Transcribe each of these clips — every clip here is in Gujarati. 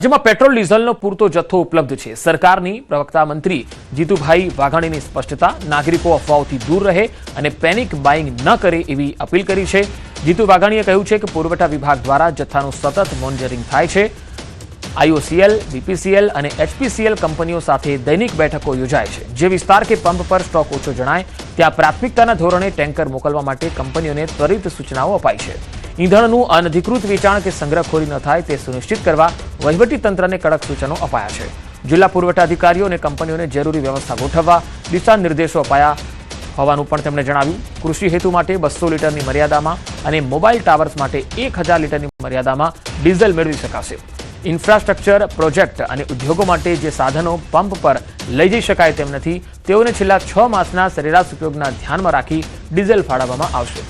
જેમાં પેટ્રોલ ડીઝલનો પૂરતો જથ્થો ઉપલબ્ધ છે। સરકારની પ્રવક્તા મંત્રી જીતુભાઈ વાઘાણીની સ્પષ્ટતા, નાગરિકો અફવાઓથી દૂર રહે અને પેનિક બાઇંગ ન કરે એવી અપીલ કરી છે। જીતુ વાઘાણીએ કહ્યું છે કે પુરવઠા વિભાગ દ્વારા જથ્થાનું સતત મોનિટરિંગ થાય છે। આઈઓસીએલ, બીપીસીએલ અને એચપીસીએલ કંપનીઓ સાથે દૈનિક બેઠકો યોજાય છે। જે વિસ્તાર કે પંપ પર સ્ટોક ઓછો જણાય ત્યાં પ્રાથમિકતાના ધોરણે ટેન્કર મોકલવા માટે કંપનીઓને ત્વરિત સૂચનાઓ અપાઈ છે। ઈંધણનું અનધિકૃત વેચાણ કે સંગ્રહખોરી ન થાય તે સુનિશ્ચિત કરવા વહીવટી તંત્રને કડક સૂચનો અપાયા છે। જિલ્લા પુરવઠા અધિકારીઓ અને કંપનીઓને જરૂરી વ્યવસ્થા ગોઠવવા દિશા નિર્દેશો અપાયા હોવાનું પણ તેમણે જણાવ્યું। કૃષિ હેતુ માટે 200 લીટરની મર્યાદામાં અને મોબાઈલ ટાવર્સ માટે 1000 લીટરની મર્યાદામાં ડીઝલ મેળવી શકાશે। ઇન્ફ્રાસ્ટ્રક્ચર પ્રોજેક્ટ અને ઉદ્યોગો માટે જે સાધનો પંપ પર લઈ જઈ શકાય તેમ નથી તેઓને છેલ્લા 6 માસના સરેરાશ ઉપયોગના ધ્યાનમાં રાખી ડીઝલ ફાળવવામાં આવશે।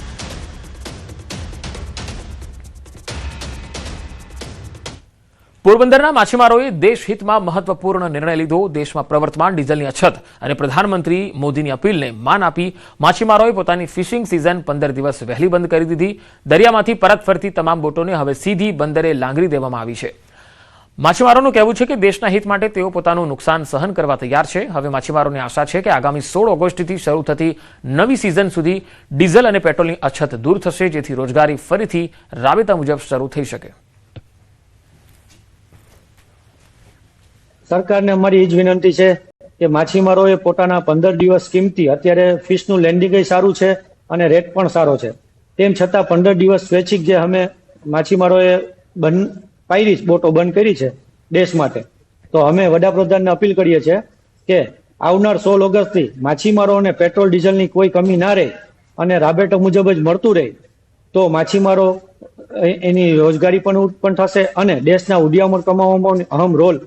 પોરબંદરના માછીમારોએ દેશહિતમાં મહત્વપૂર્ણ નિર્ણય લીધો। દેશમાં પ્રવર્તમાન ડીઝલની અછત અને પ્રધાનમંત્રી મોદીની અપીલને માન આપી માછીમારોએ પોતાની ફિશિંગ સિઝન 15 દિવસ વહેલી બંધ કરી દીધી। દરિયામાંથી પરત ફરતી તમામ બોટોને હવે સીધી બંદરે લાંગરી દેવામાં આવી છે। માછીમારોનું કહેવું છે કે દેશના હિત માટે તેઓ પોતાનું નુકસાન સહન કરવા તૈયાર છે। હવે માછીમારોને આશા છે કે આગામી 16 ઓગસ્ટથી શરૂ થતી નવી સિઝન સુધી ડીઝલ અને પેટ્રોલની અછત દૂર થશે, જેથી રોજગારી ફરીથી રાબેતા મુજબ શરૂ થઈ શકે। સરકારને અમારી એ જ વિનંતી છે કે માછીમારોએ પોતાના 15 દિવસ કિંમતી, અત્યારે ફિશનું લેન્ડિંગ સારું છે અને રેટ પણ સારો છે, તેમ છતાં 15 દિવસ સ્વૈચ્છિક જે અમે માછીમારોએ બોટો બંધ કરી છે દેશ માટે, તો અમે વડાપ્રધાનને અપીલ કરીએ છીએ કે આવનાર 16 ઓગસ્ટથી માછીમારોને પેટ્રોલ ડીઝલની કોઈ કમી ના રહે અને રાબેતા મુજબ જ મળતું રહે, તો માછીમારો એની રોજગારી પણ ઉત્પન્ન થશે અને દેશના ઉદ્યામો કમાવામાં અહમ રોલ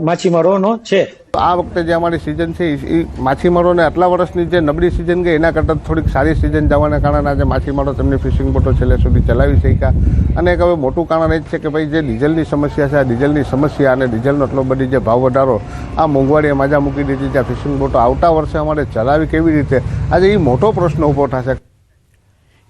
માછીમારોનો છે। આ વખતે જે અમારી સિઝન છે એ માછીમારોને આટલા વર્ષની જે નબળી સિઝન ગઈ એના કરતાં થોડીક સારી સિઝન જવાના કારણે આજે માછીમારો તેમની ફિશિંગ બોટો છેલ્લે સુધી ચલાવી શક્યા। અને એક હવે મોટું કારણ એ જ છે કે ભાઈ જે ડીઝલની સમસ્યા છે, આ ડીઝલની સમસ્યા અને ડીઝલનો એટલો બધી જે ભાવ વધારો, આ મોંઘવારીએ માજા મૂકી દીધી છે। ફિશિંગ બોટો આવતા વર્ષે અમારે ચલાવી કેવી રીતે, આજે એ મોટો પ્રશ્ન ઊભો થશે।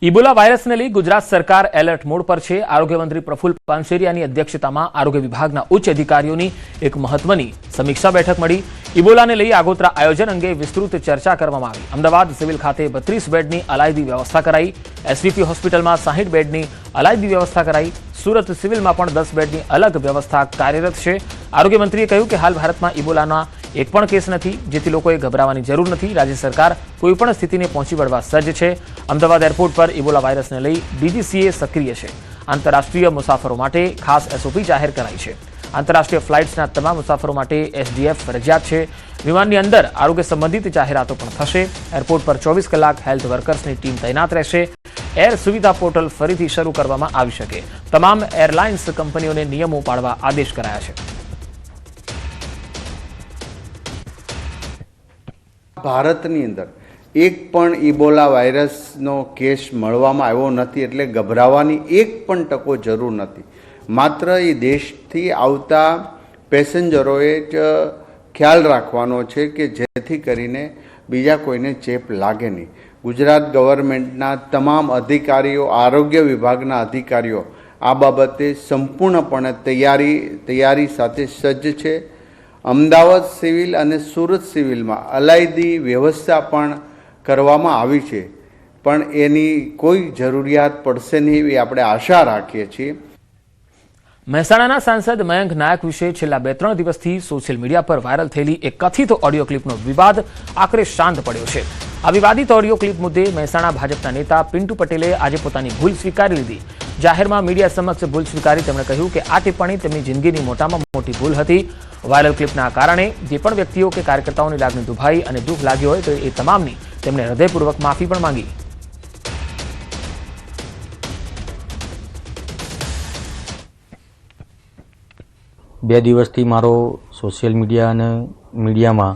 ઇબોલા વાયરસને લઈ ગુજરાત સરકાર એલર્ટ મોડ પર છે। આરોગ્ય મંત્રી પ્રફુલ્લ પાનસેરિયાની અધ્યક્ષતામાં આરોગ્ય વિભાગના ઉચ્ચ અધિકારીઓની એક મહત્વની સમીક્ષા બેઠક મળી। ઇબોલાને લઈ આગોતરા આયોજન અંગે વિસ્તૃત ચર્ચા કરવામાં આવી। અમદાવાદ સિવિલ ખાતે 32 બેડની અલાયદી વ્યવસ્થા કરાઈ। એસવીપી હોસ્પિટલમાં 60 બેડની અલાયદી વ્યવસ્થા કરાઈ। સુરત સિવિલમાં પણ 10 બેડની અલગ વ્યવસ્થા કાર્યરત છે। આરોગ્ય મંત્રીએ કહ્યું કે હાલ ભારતમાં ઇબોલાના એક પણ કેસ નથી, જેથી લોકોએ ગભરાવાની જરૂર નથી। રાજ્ય સરકાર કોઈપણ સ્થિતિને પહોંચી વળવા સજ્જ છે। અમદાવાદ એરપોર્ટ પર ઇબોલા વાયરસને લઈ ડીજીસીએ સક્રિય છે। આંતરરાષ્ટ્રીય મુસાફરો માટે ખાસ એસઓપી જાહેર કરાઈ છે। આંતરરાષ્ટ્રીય ફ્લાઇટ્સના તમામ મુસાફરો માટે એસડીએફ ફરજિયાત છે। વિમાનની અંદર આરોગ્ય સંબંધિત જાહેરાતો પણ થશે। એરપોર્ટ પર 24 કલાક હેલ્થ વર્કર્સની ટીમ તૈનાત રહેશે। એર સુવિધા પોર્ટલ ફરીથી શરૂ કરવામાં આવી શકે। તમામ એરલાઇન્સ કંપનીઓને નિયમો પાળવા આદેશ કરાયા છે। ભારતની અંદર એક પણ ઇબોલા વાયરસનો કેસ મળવામાં આવ્યો નથી, એટલે ગભરાવાની એક પણ ટકો જરૂર નથી। માત્ર એ દેશથી આવતા પેસેન્જરોએ જ ખ્યાલ રાખવાનો છે કે જેથી કરીને બીજા કોઈને ચેપ લાગે નહીં। ગુજરાત ગવર્મેન્ટના તમામ અધિકારીઓ, આરોગ્ય વિભાગના અધિકારીઓ આ બાબતે સંપૂર્ણપણે તૈયારી સાથે સજ્જ છે। અમદાવાદ સિવિલ અને સુરત સિવિલમાં અલાયદી વ્યવસ્થા પણ કરવામાં આવી છે, પણ એની કોઈ જરૂરિયાત પડશે નહીં એવી આપણે આશા રાખીએ છીએ। મહેસાણાના સાંસદ મયંક નાયક વિશે છેલ્લા 2-3 દિવસથી સોશિયલ મીડિયા પર વાયરલ થયેલી એક કથિત ઓડિયો ક્લિપનો વિવાદ આખરે શાંત પડ્યો છે। આ વિવાદિત ઓડિયો ક્લિપ મુદ્દે મહેસાણા ભાજપના નેતા પિન્ટુ પટેલે આજે પોતાની ભૂલ સ્વીકારી લીધી। જાહેરમાં મીડિયા સમક્ષ ભૂલ સ્વીકારી તેમણે કહ્યું કે આ ટિપ્પણી તેમની જિંદગીની મોટામાં મોટી ભૂલ હતી। વાયરલ ક્લિપના કારણે જે પણ વ્યક્તિઓ કે કાર્યકર્તાઓની લાગણી દુભાઈ અને દુઃખ લાગ્યો હોય તો એ તમામની તેમણે હૃદયપૂર્વક માફી પણ માંગી। બે દિવસથી મારો સોશિયલ મીડિયા અને મીડિયામાં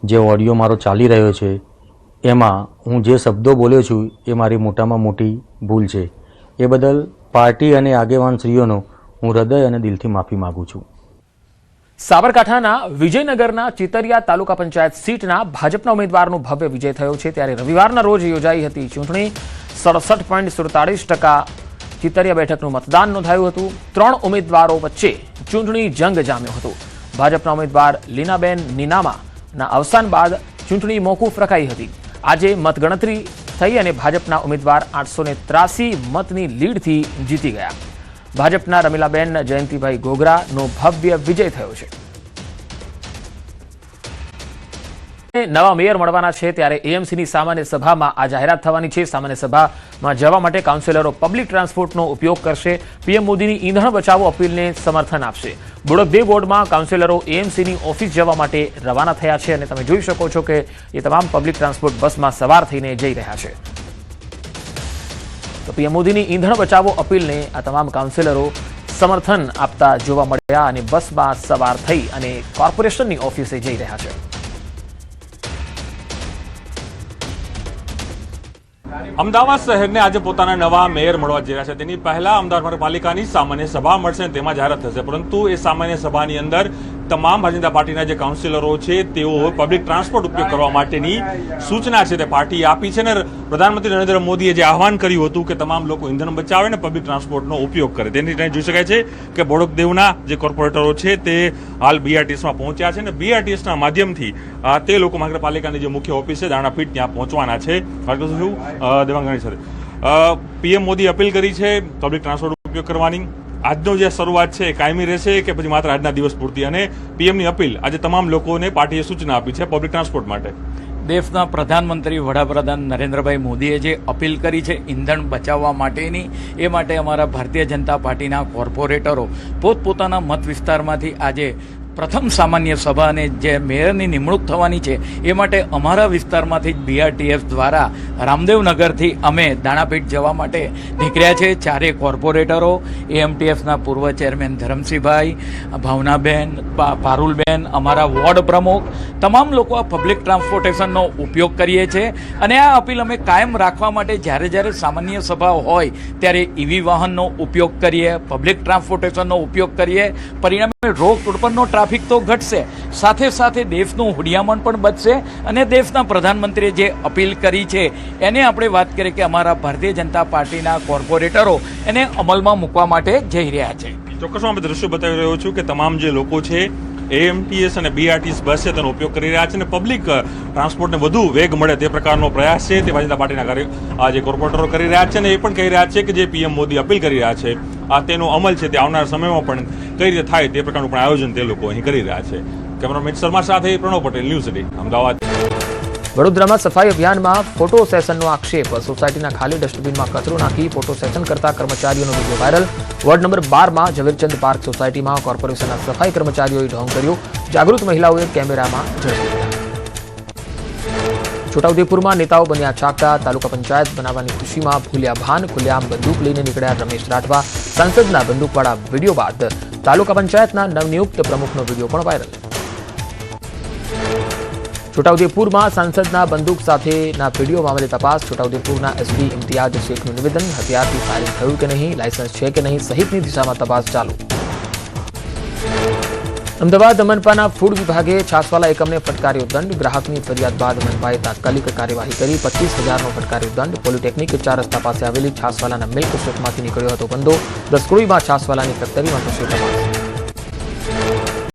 જે ઓડિયો મારો ચાલી રહ્યો છે એમાં હું જે શબ્દો બોલ્યો છું એ મારી મોટામાં મોટી ભૂલ છે। એ બદલ પાર્ટી અને આગેવાનશ્રીઓનો હું હૃદય અને દિલથી માફી માગું છું। સાબરકાંઠાના વિજયનગરના ચિતરિયા તાલુકા પંચાયત સીટના ભાજપના ઉમેદવારનો ભવ્ય વિજય થયો છે। ત્યારે રવિવારના રોજ યોજાઈ હતી ચૂંટણી। 67.47% ચિતરિયા બેઠકનું મતદાન નોંધાયું હતું। 3 ઉમેદવારો વચ્ચે ચૂંટણી જંગ જામ્યો હતો. ભાજપના ઉમેદવાર લીનાબેન નીનામાના અવસાન બાદ ચૂંટણી મોકૂફ રખાઈ હતી. આજે મતગણતરી થઈ અને ભાજપના ઉમેદવાર 883 મતની લીડથી જીતી ગયા. ભાજપના રમીલાબેન જયંતિભાઈ ગોગરાનો ભવ્ય વિજય થયો છે. નવા મેયર મળવાના છે ત્યારે એએમસીની સામાન્ય સભામાં આ જાહેરાત થવાની છે. સામાન્ય સભામાં જવા માટે કાઉન્સિલરો પબ્લિક ટ્રાન્સપોર્ટનો ઉપયોગ કરશે. પીએમ મોદીની ઈંધણ બચાવો અપીલને સમર્થન આપશે. બોડકદેવ વોર્ડમાં કાઉન્સિલરો એએમસીની ઓફિસ જવા માટે રવાના થયા છે અને તમે જોઈ શકો છો કે એ તમામ પબ્લિક ટ્રાન્સપોર્ટ બસમાં સવાર થઈને જઈ રહ્યા છે. તો પીએમ મોદીની ઈંધણ બચાવો અપીલને આ તમામ કાઉન્સિલરો સમર્થન આપતા જોવા મળ્યા અને બસમાં સવાર થઈ અને કોર્પોરેશનની ઓફિસે જઈ રહ્યા છે. અમદાવાદ શહેરને આજે પોતાના નવા મેયર મળવા જઈ રહ્યા છે. તેની પહેલા અમદાવાદ મહાનગરપાલિકાની સામાન્ય સભા મળશે અને તેમાં જાહેરાત થશે. પરંતુ એ સામાન્ય સભાની અંદર તમામ ભારતીય જનતા પાર્ટીના જે કાઉન્સિલરો છે તેઓ પબ્લિક ટ્રાન્સપોર્ટ ઉપયોગ કરવા માટેની સૂચના છે તે પાર્ટીએ આપી છે અને પ્રધાનમંત્રી નરેન્દ્ર મોદીએ જે આહવાન કર્યું હતું કે તમામ લોકો ઈંધણ બચાવે અને પબ્લિક ટ્રાન્સપોર્ટનો ઉપયોગ કરે, તેની જોઈ શકાય છે કે બોડકદેવના જે કોર્પોરેટરો છે તે હાલ બીઆરટીએસમાં પહોંચ્યા છે અને બીઆરટીએસના માધ્યમથી તે લોકો મહાનગરપાલિકાની જે મુખ્ય ઓફિસ છે દાણાપીઠ ત્યાં પહોંચવાના છે. દેવાંગણી સર, પીએમ મોદી અપીલ કરી છે પબ્લિક ટ્રાન્સપોર્ટ ઉપયોગ કરવાની. આજનો જે શરૂઆત છે કાયમી રહેશે કે પછી માત્ર આજના દિવસ પૂરતી? અને પીએમની અપીલ આજે તમામ લોકોને પાર્ટીએ સૂચના આપી છે પબ્લિક ટ્રાન્સપોર્ટ માટે. દેશના પ્રધાનમંત્રી વડાપ્રધાન નરેન્દ્રભાઈ મોદીએ જે અપીલ કરી છે ઈંધણ બચાવવા માટેની, એ માટે અમારા ભારતીય જનતા પાર્ટીના કોર્પોરેટરો પોતપોતાના મત વિસ્તારમાંથી આજે પ્રથમ સામાન્ય સભા અને જે મેયરની નિમણૂક થવાની છે એ માટે અમારા વિસ્તારમાંથી જ બીઆરટીએસ દ્વારા રામદેવનગરથી અમે દાણાપીઠ જવા માટે નીકળ્યા છે. ચારે કોર્પોરેટરો, એએમટીએસના પૂર્વ ચેરમેન ધરમસિંહભાઈ, ભાવનાબેન, પારુલબેન, અમારા વોર્ડ પ્રમુખ, તમામ લોકો આ પબ્લિક ટ્રાન્સપોર્ટેશનનો ઉપયોગ કરીએ છીએ અને આ અપીલ અમે કાયમ રાખવા માટે જ્યારે જ્યારે સામાન્ય સભા હોય ત્યારે ઈવી વાહનનો ઉપયોગ કરીએ, પબ્લિક ટ્રાન્સપોર્ટેશનનો ઉપયોગ કરીએ. પરિણામે રોડ પરનો ટ્રાફિક તો ઘટશે, સાથે સાથે દેશનું હુડિયામણ પણ બચશે અને દેશના પ્રધાનમંત્રીએ જે અપીલ કરી છે એને આપણે વાત કરીએ કે અમારા ભારતીય જનતા પાર્ટીના કોર્પોરેટરો એને અમલમાં મૂકવા માટે જઈ રહ્યા છે. ચોક્કસ આપણે દ્રશ્યો બતાવી રહ્યો છું કે તમામ જે લોકો છે એએમટીએસ અને બીઆરટીએસ બસ છે તેનો ઉપયોગ કરી રહ્યા છે અને પબ્લિક ટ્રાન્સપોર્ટને વધુ વેગ મળે તે પ્રકારનો પ્રયાસ છે તે ભારતીય જનતા પાર્ટીના જે કોર્પોરેટરો કરી રહ્યા છે અને એ પણ કહી રહ્યા છે કે જે પીએમ મોદી અપીલ કરી રહ્યા છે તેનો અમલ છે તે આવનાર સમયમાં પણ કઈ રીતે થાય તે પ્રકારનું પણ આયોજન તે લોકો અહીં કરી રહ્યા છે. કેમેરામેન શર્મા સાથે પ્રણવ પટેલ, ન્યૂઝ સિટી, અમદાવાદ. વડોદરામાં સફાઈ અભિયાનમાં ફોટો સેશનનો આક્ષેપ. સોસાયટીના ખાલી ડસ્ટબિનમાં કચરો નાખી ફોટો સેશન કરતા કર્મચારીઓનો વિડીયો વાયરલ. વોર્ડ નંબર 12માં ઝવેરચંદ પાર્ક સોસાયટીમાં કોર્પોરેશનના સફાઈ કર્મચારીઓએ ઢોંગ કર્યું. જાગૃત મહિલાઓએ કેમેરામાં ઝડપી લીધા. છોટાઉદેપુરમાં નેતાઓ બન્યા ચાકતા. તાલુકા પંચાયત બનાવવાની ખુશીમાં ભૂલ્યા ભાન. ખુલ્લેઆમ બંદૂક લઈને નીકળ્યા રમેશ રાઠવા. સાંસદના બંદૂકવાળા વિડીયો બાદ તાલુકા પંચાયતના નવનિયુક્ત પ્રમુખનો વિડીયો પણ વાયરલ. છોટાઉદેપુરમાં સાંસદના બંદૂક સાથેના વિડીયો મામલે તપાસ. છોટાઉદેપુરના એસપી ઇમ્તિયાઝ શેખનું નિવેદન. હથિયારથી ફાયરિંગ થયું કે નહીં, લાયસન્સ છે કે નહીં સહિતની દિશામાં તપાસ ચાલુ. અમદાવાદ મનપાના ફૂડ વિભાગે છાસવાલા એકમને ફટકાર્યો દંડ. ગ્રાહકની ફરિયાદ બાદ મનપાએ તાત્કાલિક કાર્યવાહી કરી. 25,000નો ફટકાર્યો દંડ. પોલિટેકનિક 4 રસ્તા પાસે આવેલી છાસવાલાના મિલ્ક શોપમાંથી નીકળ્યો હતો બંદો. 10 કરોડમાં છાસવાલાની કસ્ટડીમાં થશે તપાસ.